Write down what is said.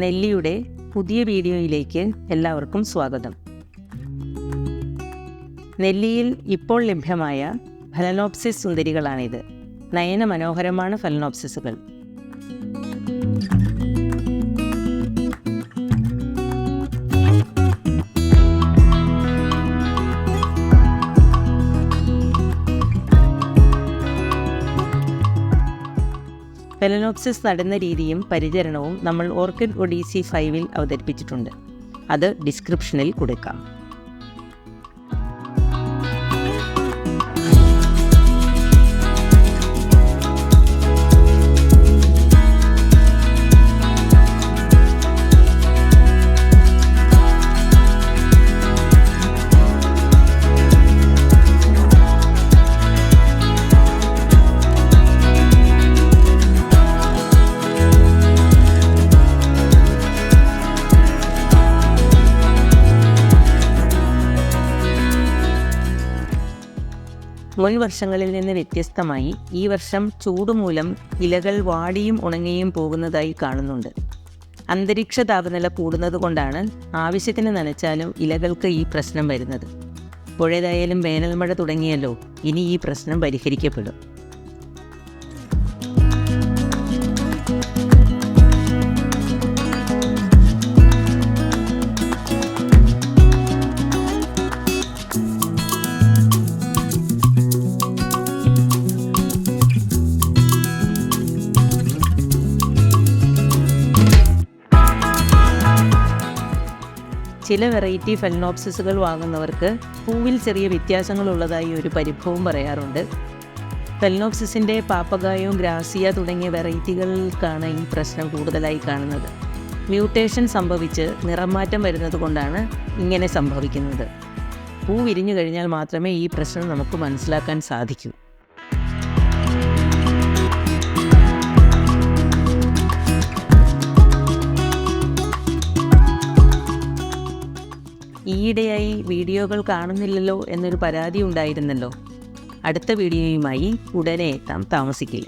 നെല്ലിയുടെ പുതിയ വീഡിയോയിലേക്ക് എല്ലാവർക്കും സ്വാഗതം. നെല്ലിയിൽ ഇപ്പോൾ ലഭ്യമായ ഫലനോപ്സിസ് സുന്ദരികളാണിത്. നയന മനോഹരമാണ് ഫലനോപ്സിസുകൾ. ഫലനോപ്സിസ് നടുന്ന രീതിയും പരിചരണവും നമ്മൾ ഓർക്കിഡ് ഒഡീസി 5-ൽ അവതരിപ്പിച്ചിട്ടുണ്ട്. അത് ഡിസ്ക്രിപ്ഷനിൽ കൊടുക്കാം. മുൻ വർഷങ്ങളിൽ നിന്ന് വ്യത്യസ്തമായി ഈ വർഷം ചൂടുമൂലം ഇലകൾ വാടിയും ഉണങ്ങിയും പോകുന്നതായി കാണുന്നുണ്ട്. അന്തരീക്ഷ താപനില കൂടുന്നത് കൊണ്ടാണ് ആവശ്യത്തിന് നനച്ചാലും ഇലകൾക്ക് ഈ പ്രശ്നം വരുന്നത്. പുഴയതായാലും വേനൽ മഴ തുടങ്ങിയല്ലോ, ഇനി ഈ പ്രശ്നം പരിഹരിക്കപ്പെടും. ചില വെറൈറ്റി ഫലനോപ്സിസുകൾ വാങ്ങുന്നവർക്ക് പൂവിൽ ചെറിയ വ്യത്യാസങ്ങളുള്ളതായി ഒരു പരിഭവം പറയാറുണ്ട്. ഫലനോപ്സിസിൻ്റെ പാപ്പഗായോ, ഗ്രാസിയ തുടങ്ങിയ വെറൈറ്റികൾക്കാണ് ഈ പ്രശ്നം കൂടുതലായി കാണുന്നത്. മ്യൂട്ടേഷൻ സംഭവിച്ച് നിറമാറ്റം വരുന്നത് കൊണ്ടാണ് ഇങ്ങനെ സംഭവിക്കുന്നത്. പൂ വിരിഞ്ഞു കഴിഞ്ഞാൽ മാത്രമേ ഈ പ്രശ്നം നമുക്ക് മനസ്സിലാക്കാൻ സാധിക്കൂ. ഈയിടെയായി വീഡിയോകൾ കാണുന്നില്ലല്ലോ എന്നൊരു പരാതി ഉണ്ടായിരുന്നല്ലോ. അടുത്ത വീഡിയോയുമായി ഉടനെ എത്താം, താമസിക്കില്ല.